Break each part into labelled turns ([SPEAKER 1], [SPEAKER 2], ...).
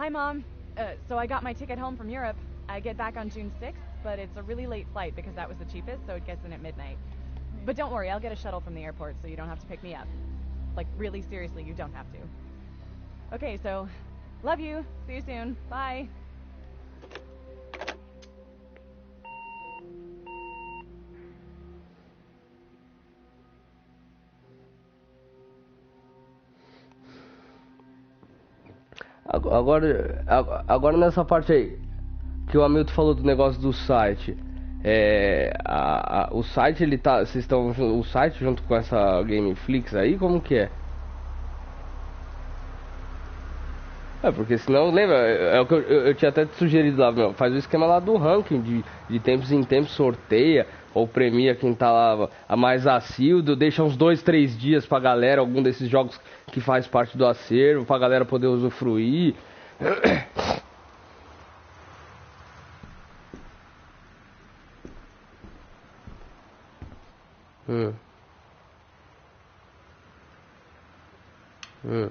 [SPEAKER 1] Hi, Mom. So I got my ticket home from Europe. I get back on June 6th, but it's a really late flight because that was the cheapest, so it gets in at midnight. But don't worry, I'll get a shuttle from the airport so you don't have to pick me up. Like, really seriously, you don't have to. Okay, so, love you. See you soon. Bye.
[SPEAKER 2] Agora nessa parte aí que o Hamilton falou do negócio do site, o site ele tá, vocês estão o site junto com essa Gameflix aí, como que é? Porque senão, lembra, é o que eu tinha até sugerido lá, meu, faz o esquema lá do ranking, de tempos em tempos sorteia, ou premia quem tá lá a mais assíduo, deixa uns 2, 3 dias pra galera, algum desses jogos que faz parte do acervo, pra galera poder usufruir. Hum. Hum.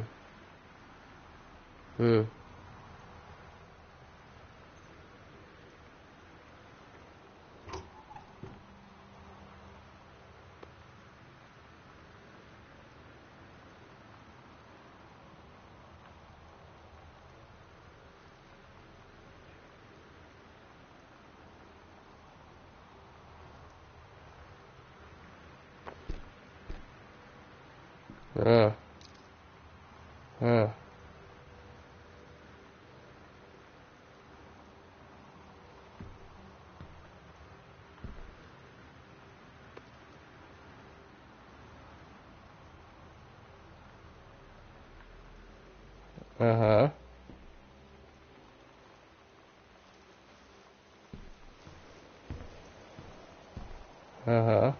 [SPEAKER 2] Hum. Ah. Ah. Aham. Aham.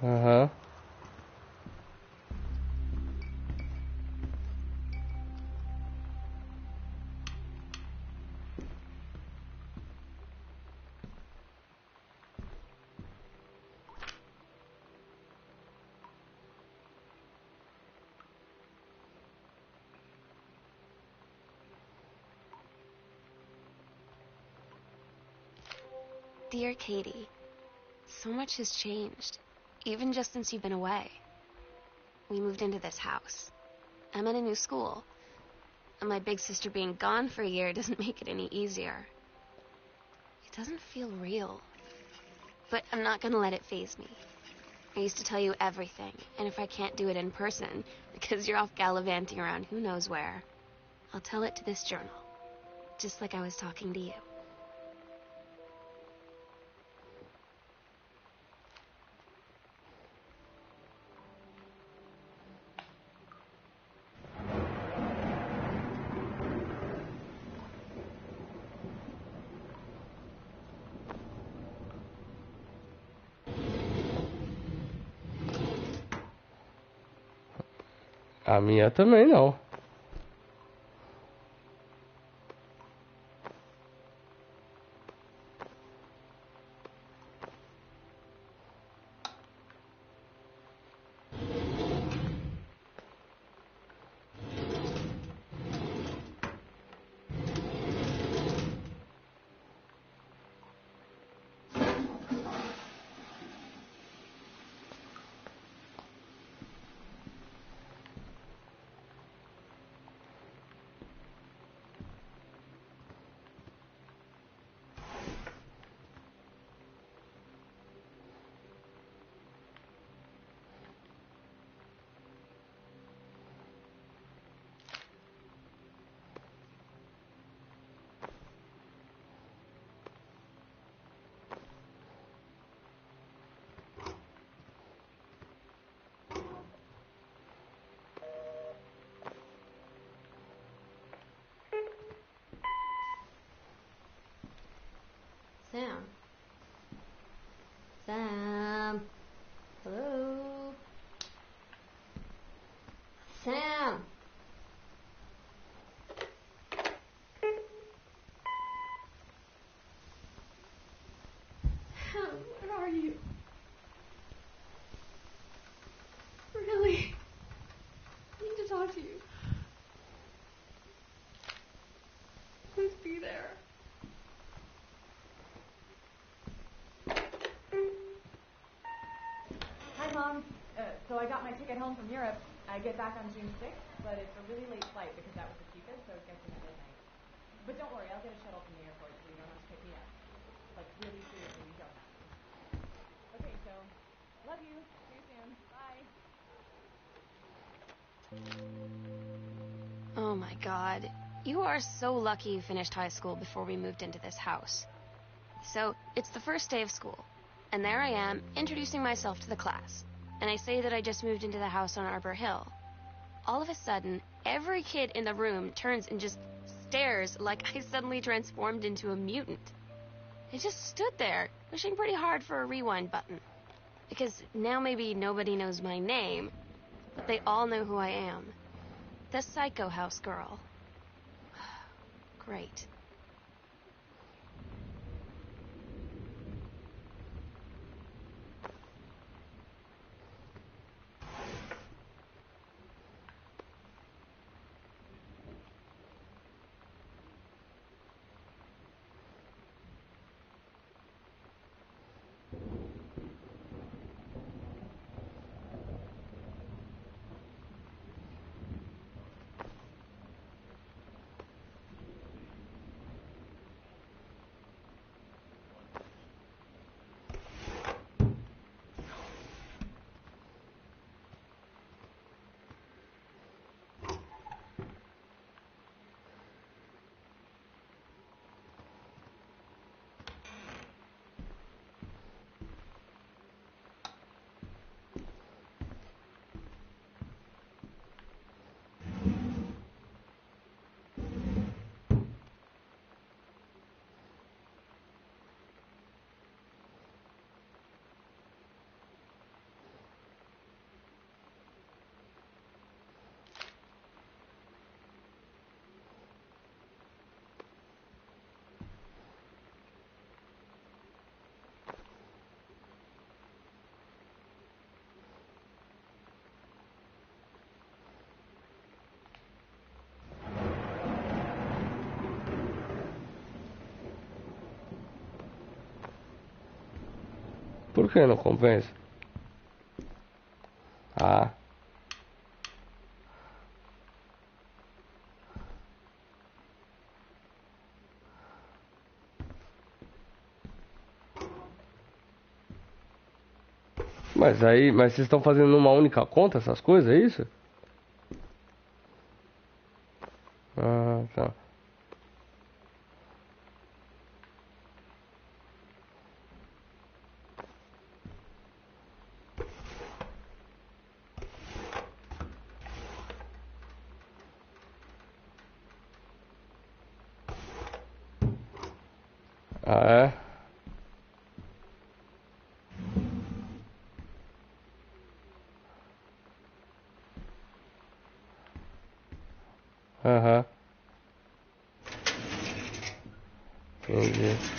[SPEAKER 2] Aham.
[SPEAKER 3] Dear Katie, so much has changed, even just since you've been away. We moved into this house. I'm in a new school, and my big sister being gone for a year doesn't make it any easier. It doesn't feel real, but I'm not gonna let it faze me. I used to tell you everything, and if I can't do it in person, because you're off gallivanting around who knows where, I'll tell it to this journal, just like I was talking to you.
[SPEAKER 2] A minha também não.
[SPEAKER 1] ticket home from Europe. I get back on June 6th, but it's a really late flight because that was the cheapest, so it gets in at midnight. But don't worry, I'll get a shuttle from the airport so you don't have to pick me up. Like, really seriously, you don't have to. Okay, so, love you. See you soon. Bye.
[SPEAKER 3] Oh my god. You are so lucky you finished high school before we moved into this house. So, it's the first day of school, and there I am, introducing myself to the class. And I say that I just moved into the house on Arbor Hill. All of a sudden, every kid in the room turns and just stares like I suddenly transformed into a mutant. I just stood there, wishing pretty hard for a rewind button. Because now maybe nobody knows my name, but they all know who I am. The Psycho House Girl. Great.
[SPEAKER 2] Por que não compensa? Ah. Mas vocês estão fazendo numa única conta essas coisas, é isso? Ah, tá. Ah, é? Aham. Entendi.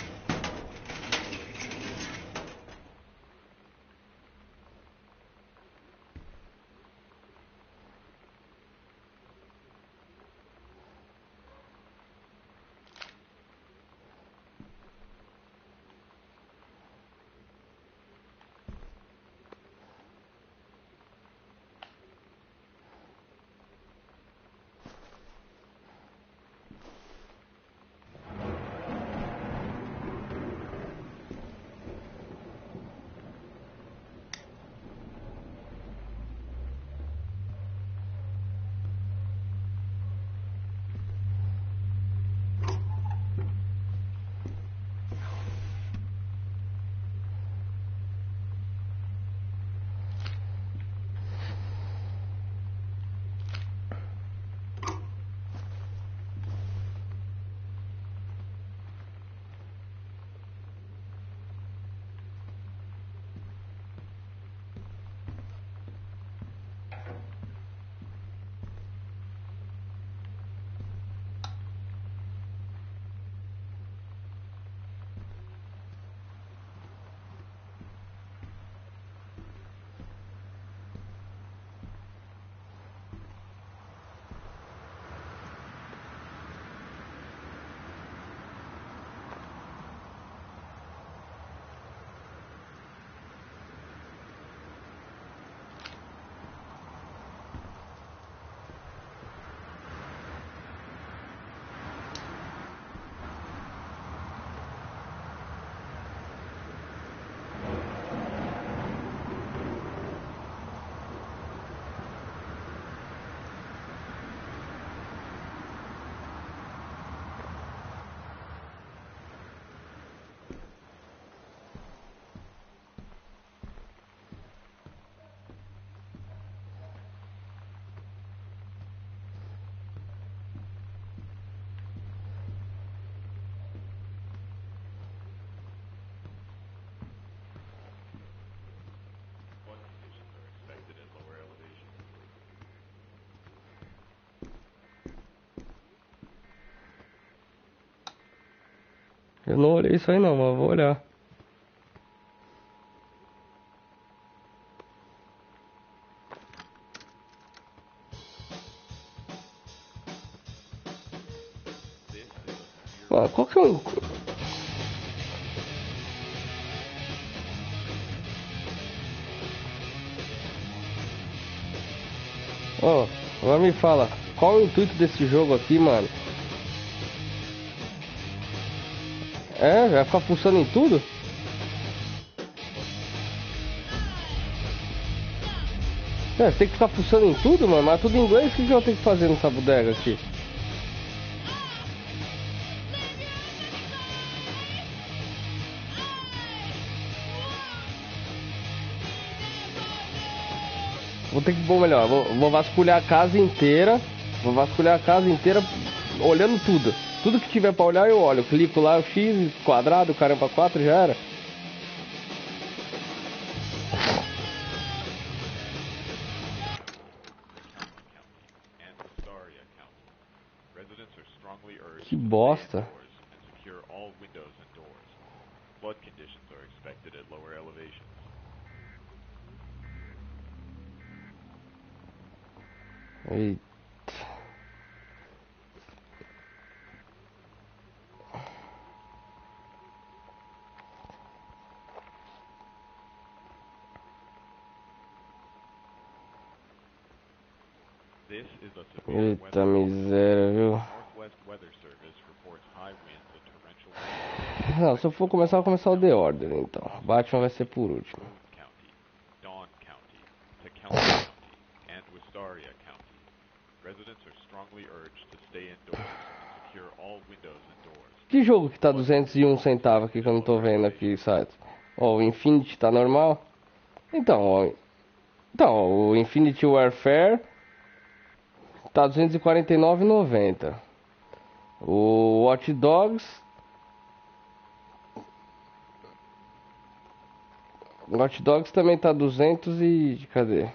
[SPEAKER 2] Eu não olhei isso aí não, mas eu vou olhar. Mano, qual que é o... Ó, agora me fala, qual é o intuito desse jogo aqui, mano? É, vai ficar pulsando em tudo? É, tem que ficar pulsando em tudo, mano, mas tudo em inglês, o que eu tenho que fazer nessa bodega aqui? Vou ter que, bom, melhor, vou vasculhar a casa inteira. Vou vasculhar a casa inteira olhando tudo. Tudo que tiver pra olhar eu olho. Clico lá, o X, quadrado, caramba, 4 já era. Que bosta. Eita. Eita miséria, viu? Não, se eu for começar, eu vou começar o The Order, então. Batman vai ser por último. Que jogo que tá 201 centavos aqui que eu não tô vendo aqui, site? Ó, o Infinity tá normal? Então, ó, o Infinity Warfare tá 249,90. O Watch Dogs também tá 200 e... cadê?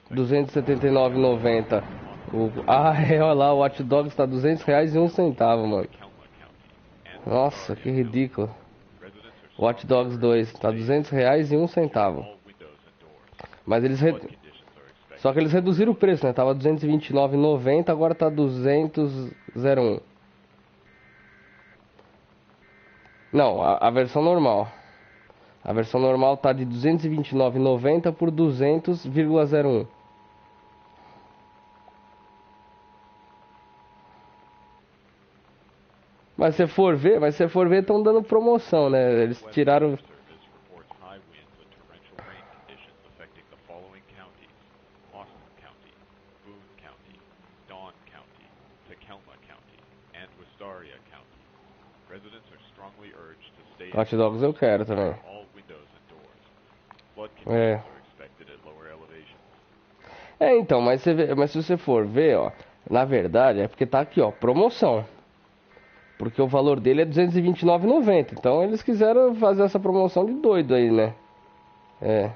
[SPEAKER 2] 279,90. Olha lá, o Watch Dogs tá R$200,01, mano. Nossa, que ridículo. Watch Dogs 2 tá R$200,01. Mas eles só que eles reduziram o preço, né? Tava 229,90, agora tá 200,01. Não, a versão normal. A versão normal tá de 229,90 por 200,01. Mas se for ver, estão dando promoção, né? Eles tiraram. Hot Dogs eu quero também. É. Então, mas se você for ver, ó, na verdade é porque tá aqui, ó, promoção. Porque o valor dele é R$229,90. Então eles quiseram fazer essa promoção de doido aí, né? É.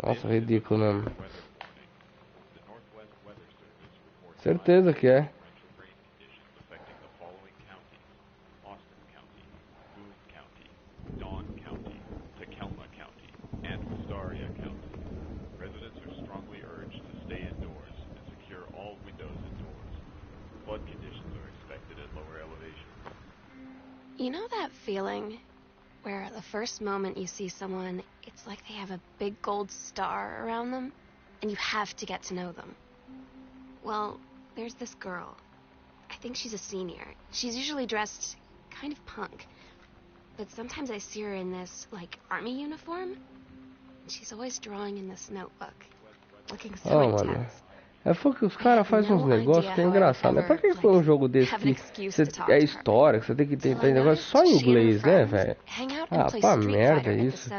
[SPEAKER 2] Nossa, ridículo mesmo. Certeza que é.
[SPEAKER 3] You know that feeling where the first moment you see someone, it's like they have a big gold star around them, and you have to get to know them? Well, there's this girl. I think she's a senior. She's usually dressed kind of punk, but sometimes I see her in this, like, army uniform. She's always drawing in this notebook, looking so intense.
[SPEAKER 2] É porque os caras fazem uns negócios que é engraçado, né? Pra que foi um jogo desse que é história, que você tem que tentar negócio só em inglês, né, velho? Ah, pá, merda isso.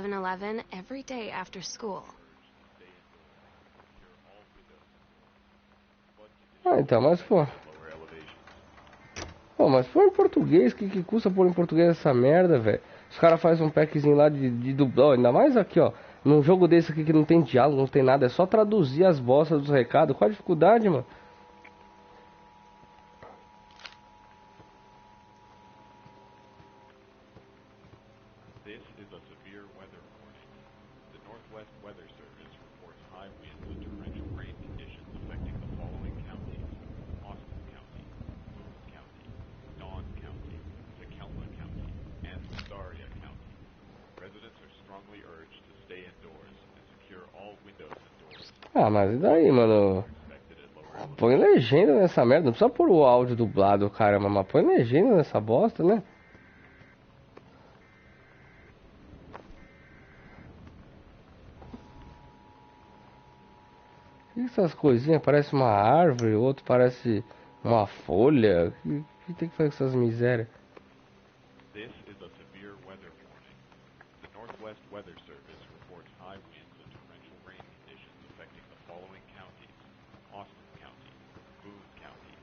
[SPEAKER 2] Ah, então, mas pô. Pô, mas põe em português, que custa pôr em português essa merda, velho? Os caras fazem um packzinho lá de dublagem, ainda mais aqui, ó. Num jogo desse aqui que não tem diálogo, não tem nada, é só traduzir as bostas dos recados. Qual a dificuldade, mano?
[SPEAKER 4] This is a severe weather warning. The Northwest Weather Service reports high winds and torrential rain conditions affecting the following counties: Austin County, Boone County, Dawn County, Tacoma County, and Wistaria County. Residents are strongly urged to stay indoors and secure all windows and doors.
[SPEAKER 2] Ah, mas e daí, mano? Põe legenda nessa merda, não precisa pôr o áudio dublado, caramba, mas põe legenda nessa bosta, né? E essas coisinhas, parece uma árvore, outro parece uma folha. O que tem que fazer com essas misérias?
[SPEAKER 4] This is a severe weather warning. The Northwest Weather Service reports high winds and torrential rain conditions affecting the following counties: Austin County, Boone County,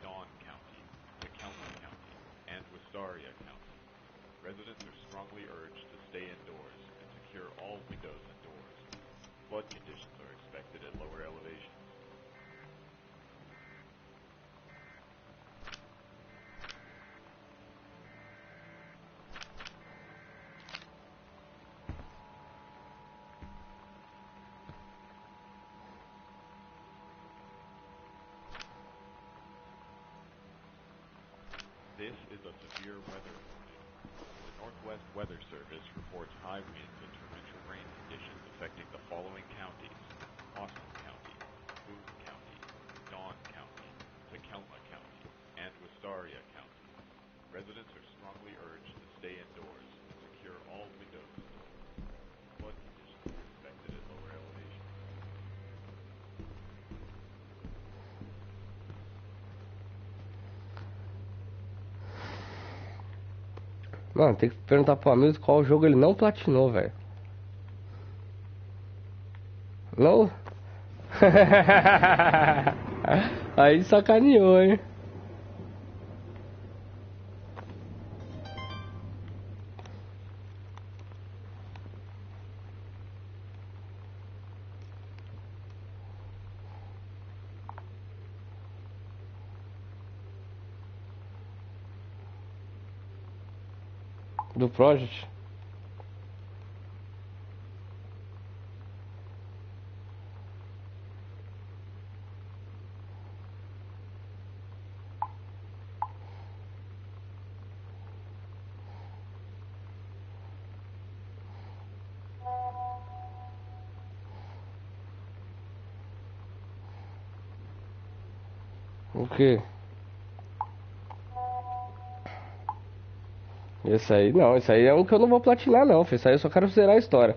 [SPEAKER 4] Dawn County, Tacoma County, and Wistaria County. Residents are strongly urged to stay indoors and secure all windows and doors. Flood conditions are expected at lower elevations. This is a severe weather warning. The Northwest Weather Service reports high winds and torrential rain conditions affecting the following counties: Austin County, Boone County, Dawn County, Tacoma County, and Wistaria County. Residents are strongly urged to stay indoors and secure all windows and doors. Flood conditions are expected at lower elevations.
[SPEAKER 2] Mano, tem que perguntar pro amigo qual jogo ele não platinou, velho. Não? Aí sacaneou, hein? Do Project. O quê? Esse aí não, esse aí é um que eu não vou platinar não, filho. Esse aí eu só quero zerar a história.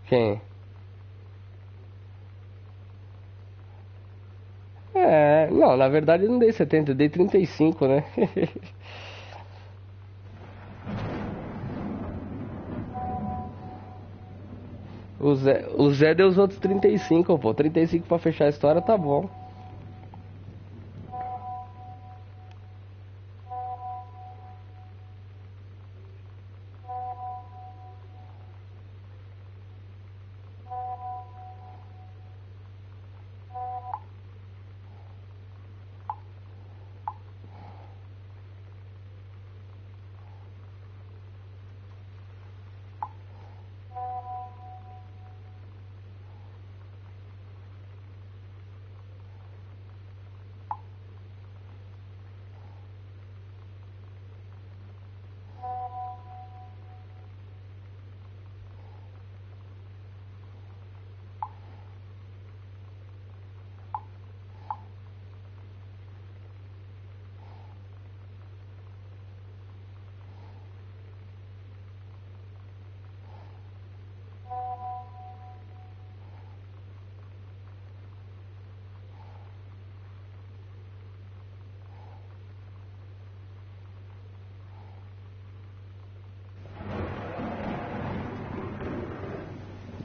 [SPEAKER 2] Quem? É, não, na verdade eu não dei 70, eu dei 35, né? O Zé deu os outros 35, pô. 35 pra fechar a história, tá bom.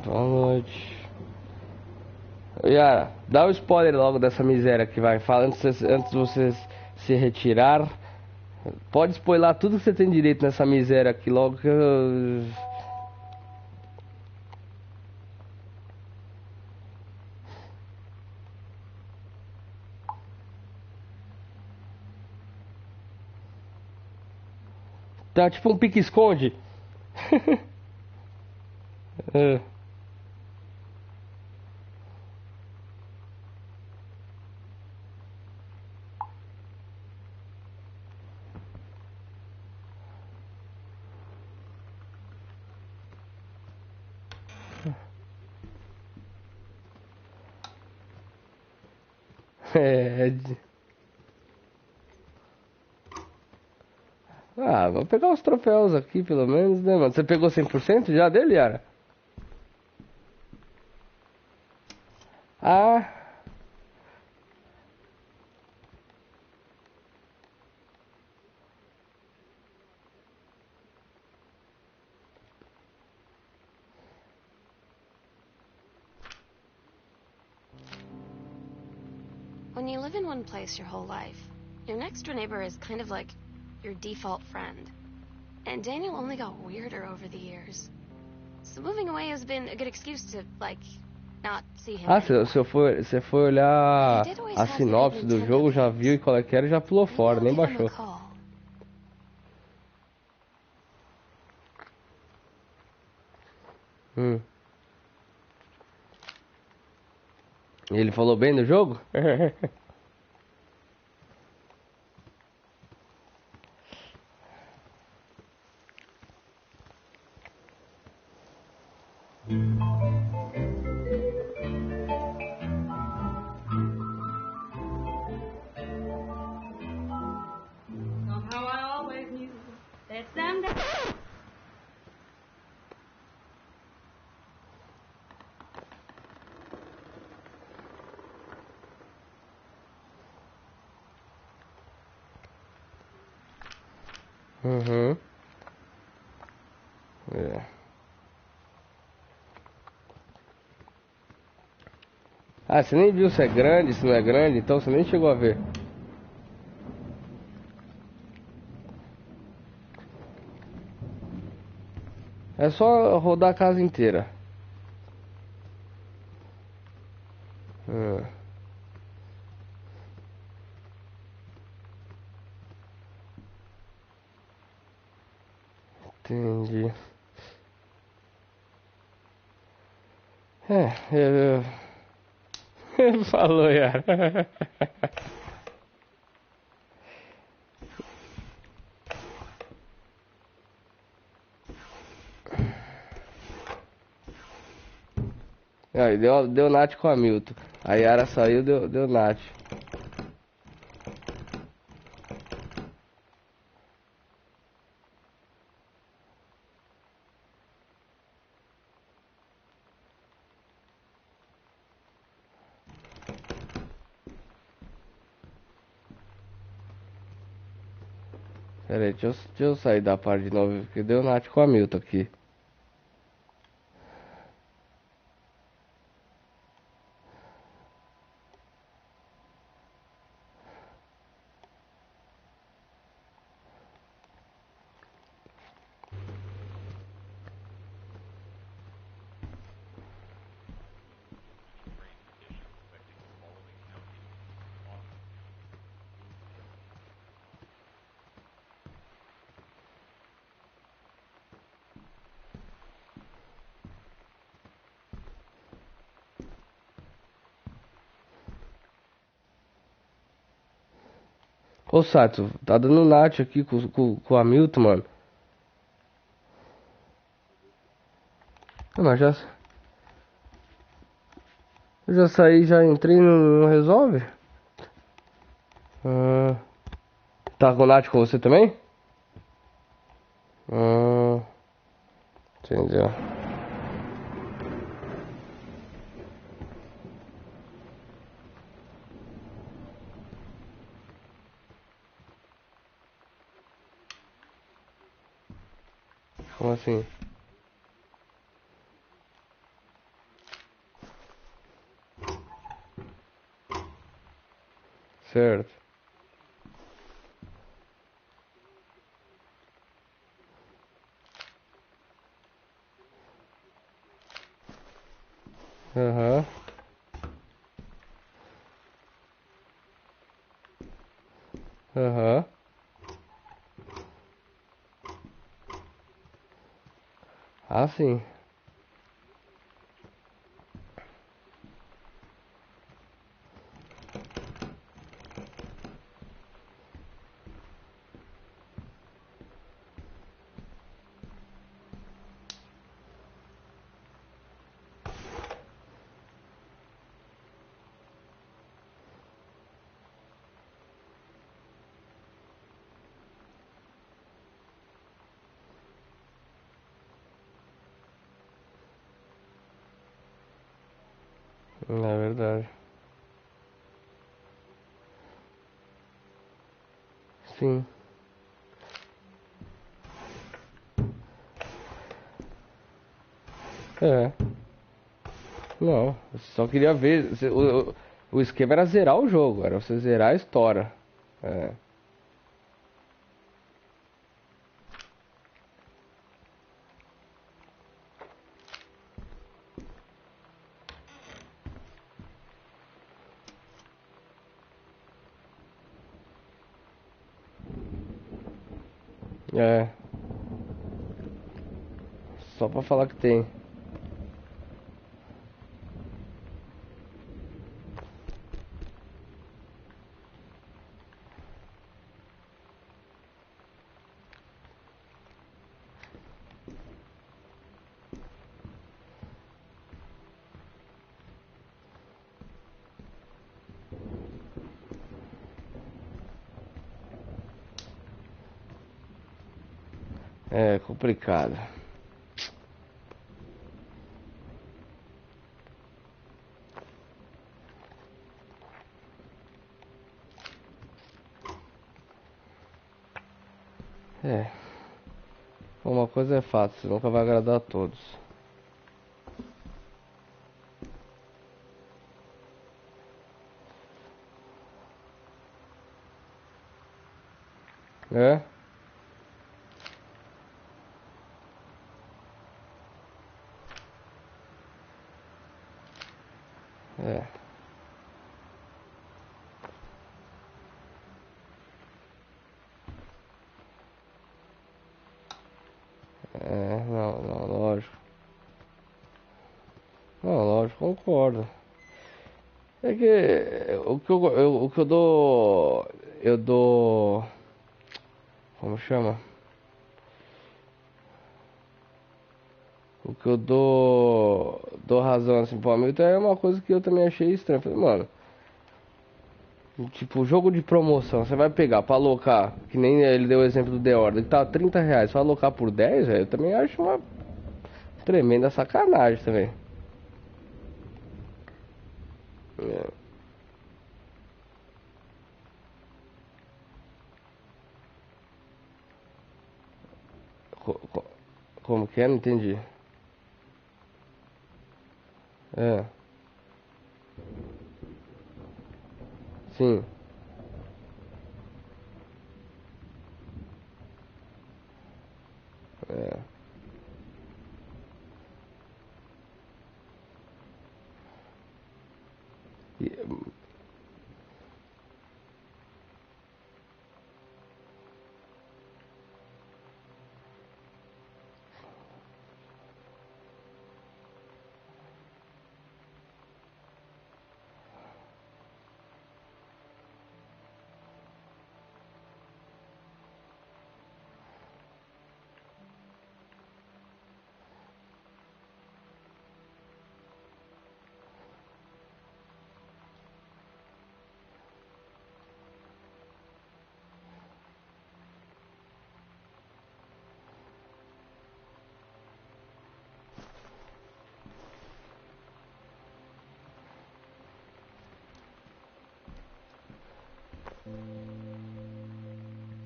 [SPEAKER 2] Boa noite. Yara, dá o spoiler logo dessa miséria que vai. Fala antes de você se retirar. Pode spoiler tudo que você tem direito nessa miséria aqui logo que eu... Tá tipo um pique-esconde. É. Ah, vou pegar os troféus aqui pelo menos, né, mano? Você pegou 100% já dele, Yara? Ah,
[SPEAKER 3] When you live in one place your whole life, your next door neighbor is kind of like your default friend. And Daniel only got weirder over the years. So moving away has been a good excuse to, like, not see him anymore.
[SPEAKER 2] você foi olhar
[SPEAKER 3] He did always
[SPEAKER 2] a
[SPEAKER 3] have the
[SPEAKER 2] sinopse do
[SPEAKER 3] Nintendo
[SPEAKER 2] jogo, já
[SPEAKER 3] games.
[SPEAKER 2] viu qual é que era e já pulou
[SPEAKER 3] Maybe
[SPEAKER 2] fora,
[SPEAKER 3] I'll
[SPEAKER 2] nem
[SPEAKER 3] give him a
[SPEAKER 2] baixou.
[SPEAKER 3] call.
[SPEAKER 2] Ele falou bem do jogo?
[SPEAKER 5] How I always knew that someday.
[SPEAKER 2] Uhum. É. Ah, você nem viu se é grande, se não é grande, então você nem chegou a ver. É só rodar a casa inteira. Entendi. É. Falou, Yara. Aí deu Nath com a Milton. A Yara saiu, deu Nath. Pera aí, deixa eu sair da parte de novo, porque deu Nath com a Milton aqui.
[SPEAKER 4] Rain conditions affecting the following counties: Austin County.
[SPEAKER 2] Ô Sato, tá dando Nath aqui com a Milton, mano. Mas eu já saí, já entrei, não resolve? Ah, tá com Nath com você também? Entendeu? Como assim? Certo. Aham. Aham. Ah, sim. É verdade. Sim. É. Não, eu só queria ver. O esquema era zerar o jogo, era você zerar a história. É. É. Só pra falar que tem. É complicado. É. Uma coisa é fato, você nunca vai agradar a todos. É? É. É, não, não, lógico. Não, lógico, concordo. É que o que eu dou, como chama? O que eu dou razão assim pro Hamilton é uma coisa que eu também achei estranha. Falei, mano, tipo, jogo de promoção, você vai pegar pra alocar, que nem ele deu o exemplo do The Order, que tá R$ 30, vai alocar por 10, velho, eu também acho uma tremenda sacanagem também. É. Co- co- Como que é? Não entendi. É, sim. É. E-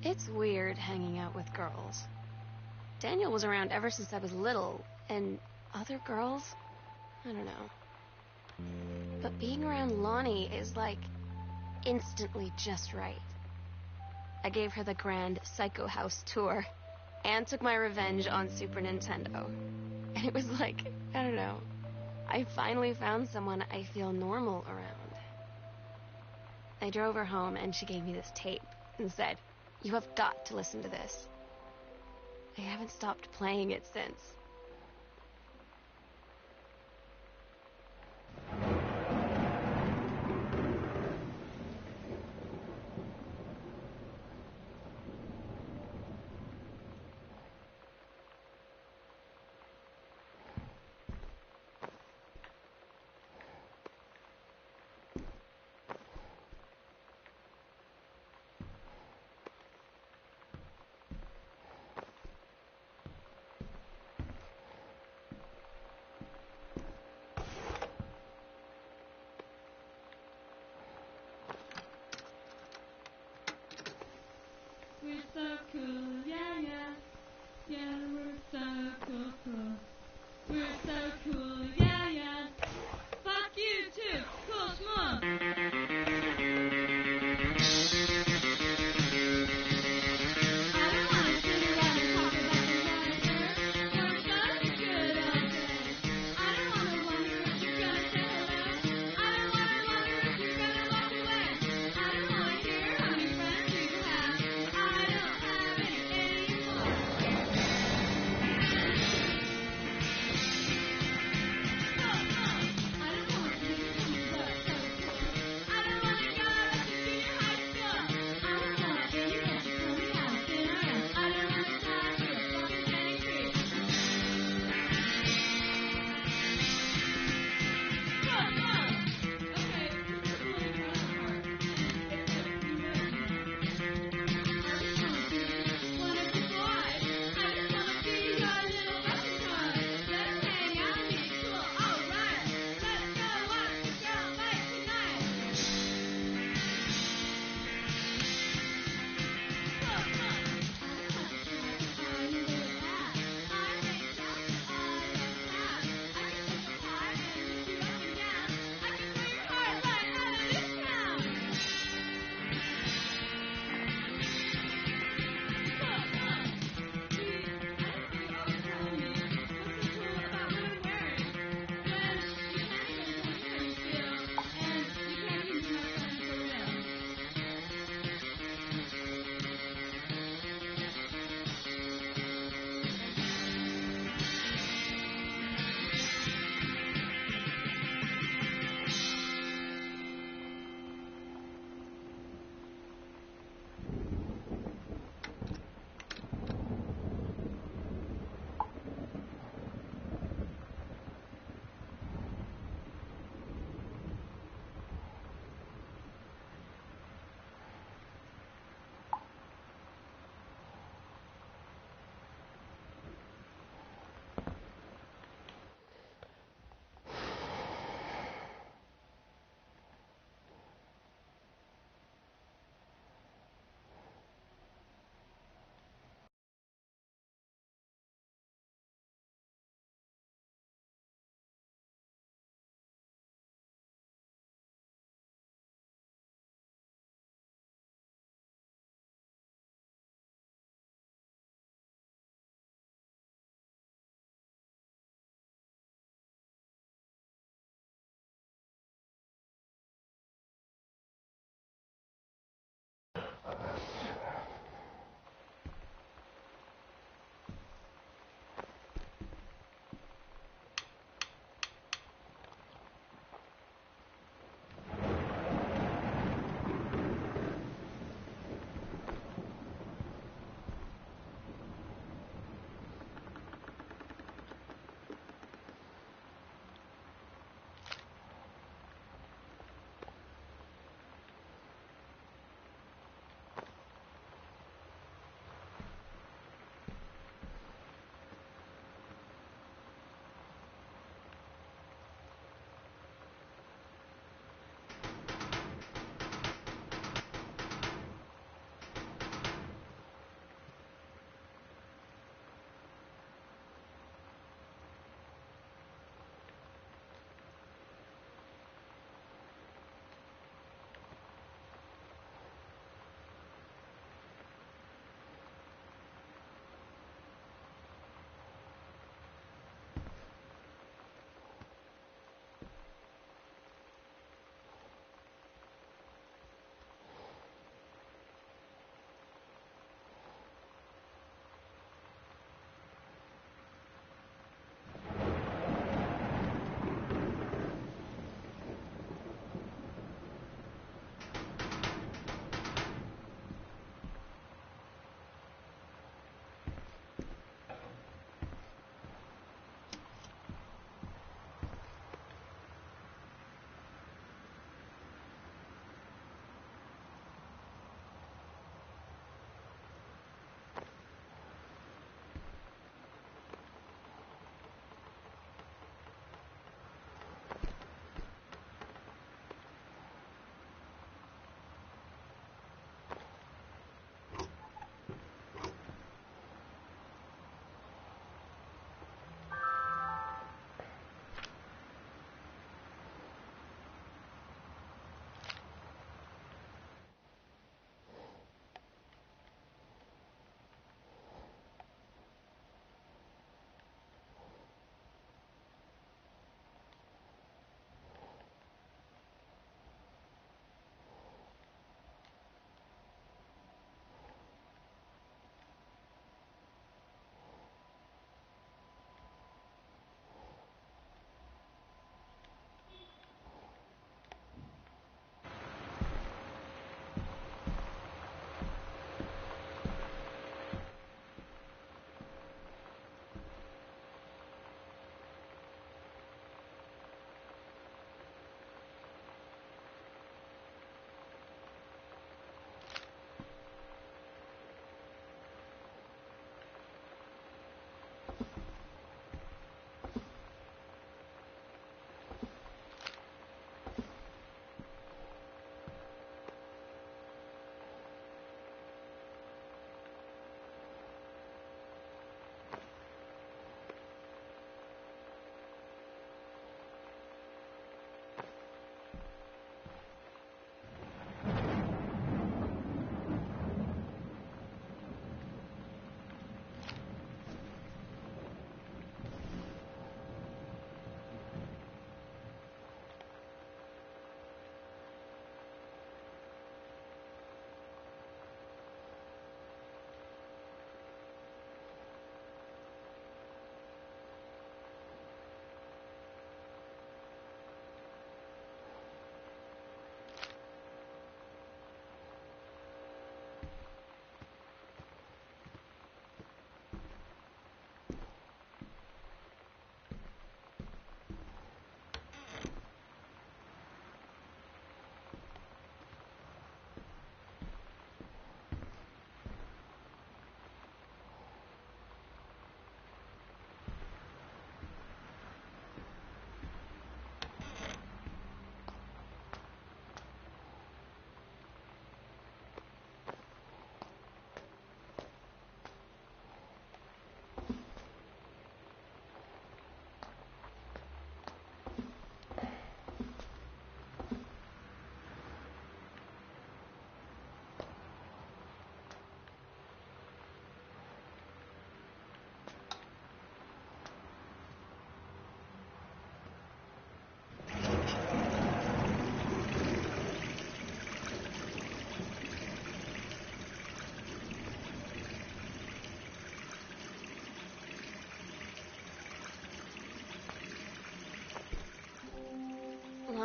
[SPEAKER 3] It's weird hanging out with girls. Daniel was around ever since I was little, and other girls? I don't know. But being around Lonnie is like instantly just right. I gave her the grand Psycho House tour and took my revenge on Super Nintendo. And it was like, I don't know, I finally found someone I feel normal around. I drove her home and she gave me this tape and said, "You have got to listen to this." I haven't stopped playing it since.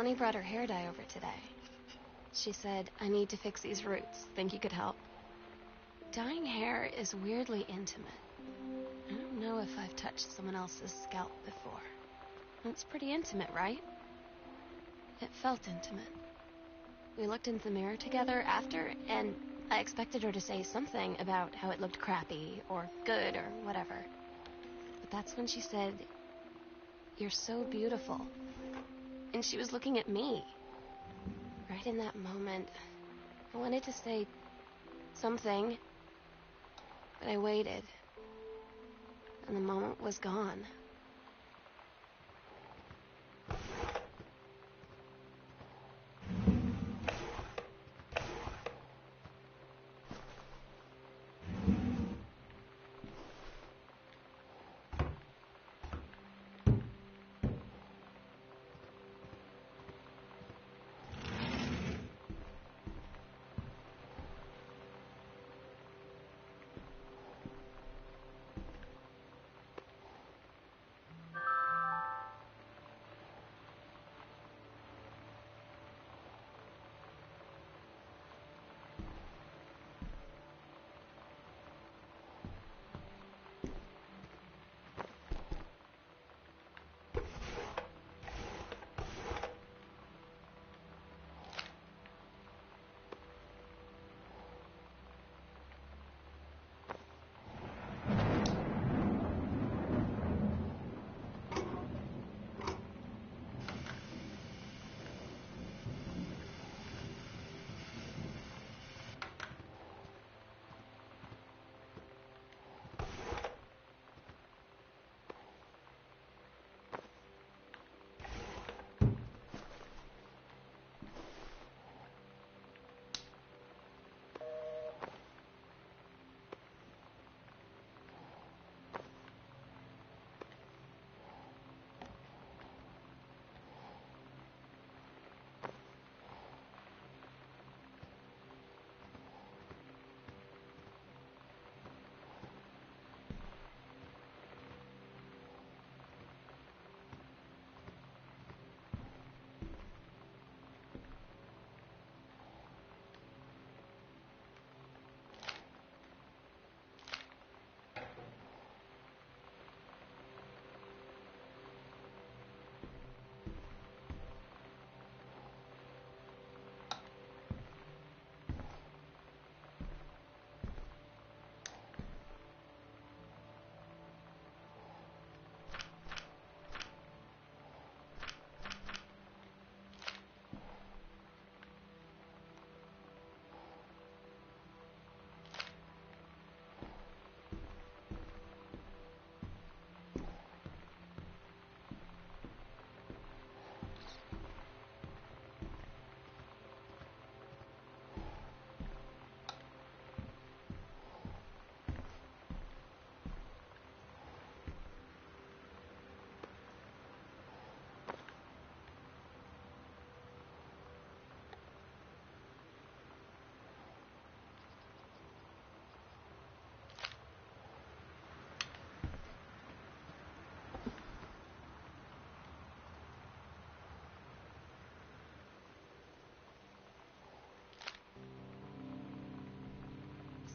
[SPEAKER 3] Lonnie brought her hair dye over today. She said, I need to fix these roots. Think you could help? Dyeing hair is weirdly intimate. I don't know if I've touched someone else's scalp before. It's pretty intimate, right? It felt intimate. We looked into the mirror together after, and I expected her to say something about how it looked crappy or good or whatever. But that's when she said, "You're so beautiful." And she was looking at me. Right in that moment, I wanted to say something, but I waited. And the moment was gone.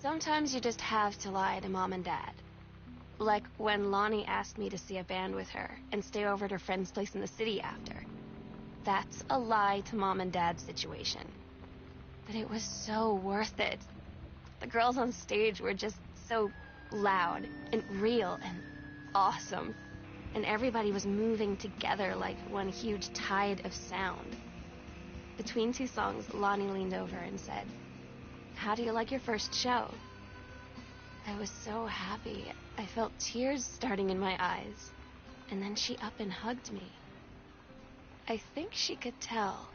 [SPEAKER 3] Sometimes you just have to lie to Mom and Dad. Like when Lonnie asked me to see a band with her and stay over at her friend's place in the city after. That's a lie to Mom and Dad's situation. But it was so worth it. The girls on stage were just so loud and real and awesome. And everybody was moving together like one huge tide of sound. Between two songs, Lonnie leaned over and said, "How do you like your first show?" I was so happy. I felt tears starting in my eyes. And then she up and hugged me. I think she could tell.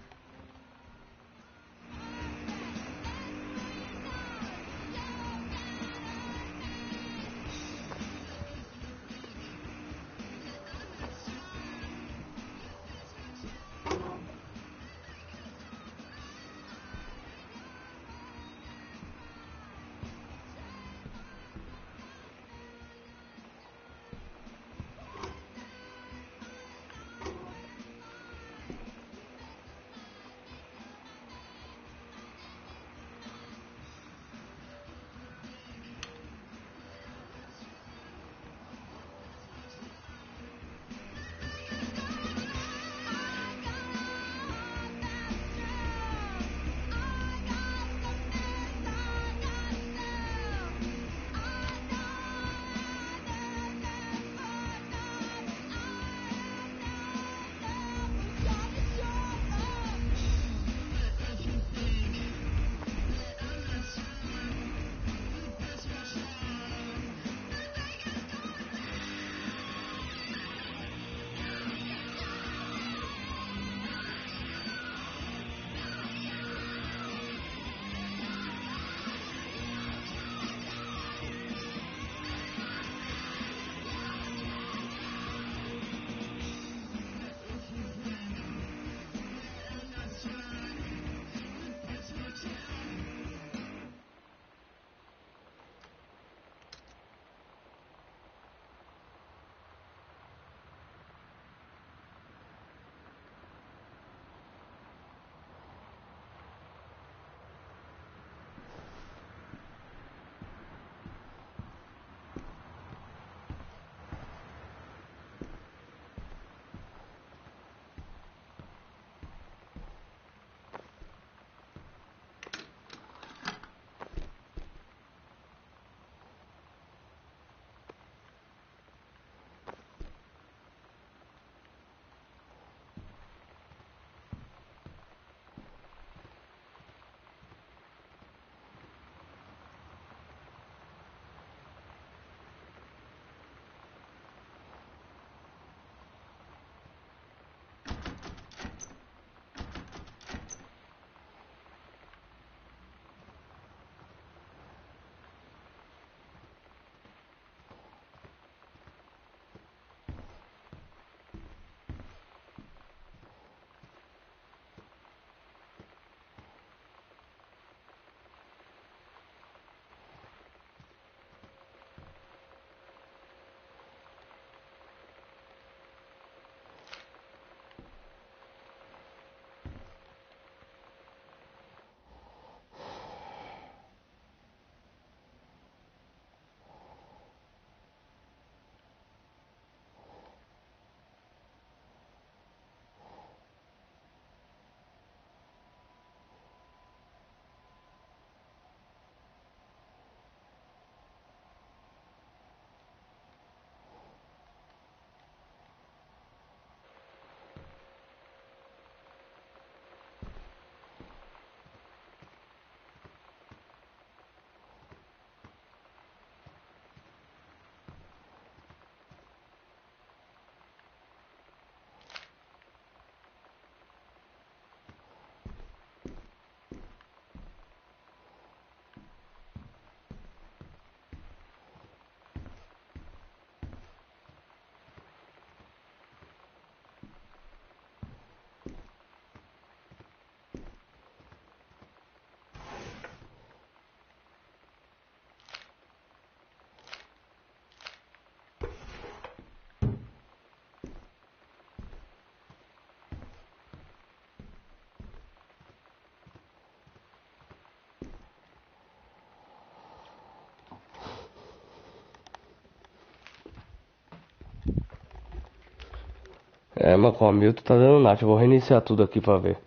[SPEAKER 2] É, mas com a Milton tá dando Nath. Eu vou reiniciar tudo aqui pra ver.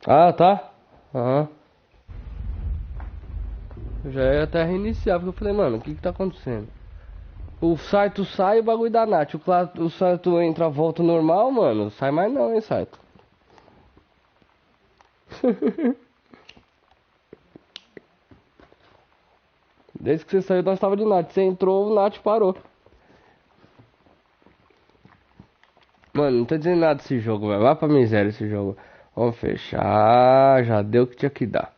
[SPEAKER 2] Ah, tá? Aham. Eu já ia até reiniciar, porque eu falei, mano, o que que tá acontecendo? O Saito sai e o bagulho da Nath. O Saito entra, volta normal, mano. Sai mais não, hein, Saito. Desde que você saiu, nós tava de Nath. Você entrou, o Nath parou. Mano, não tô dizendo nada desse jogo, velho. Vai pra miséria esse jogo. Vamos fechar. Já deu o que tinha que dar.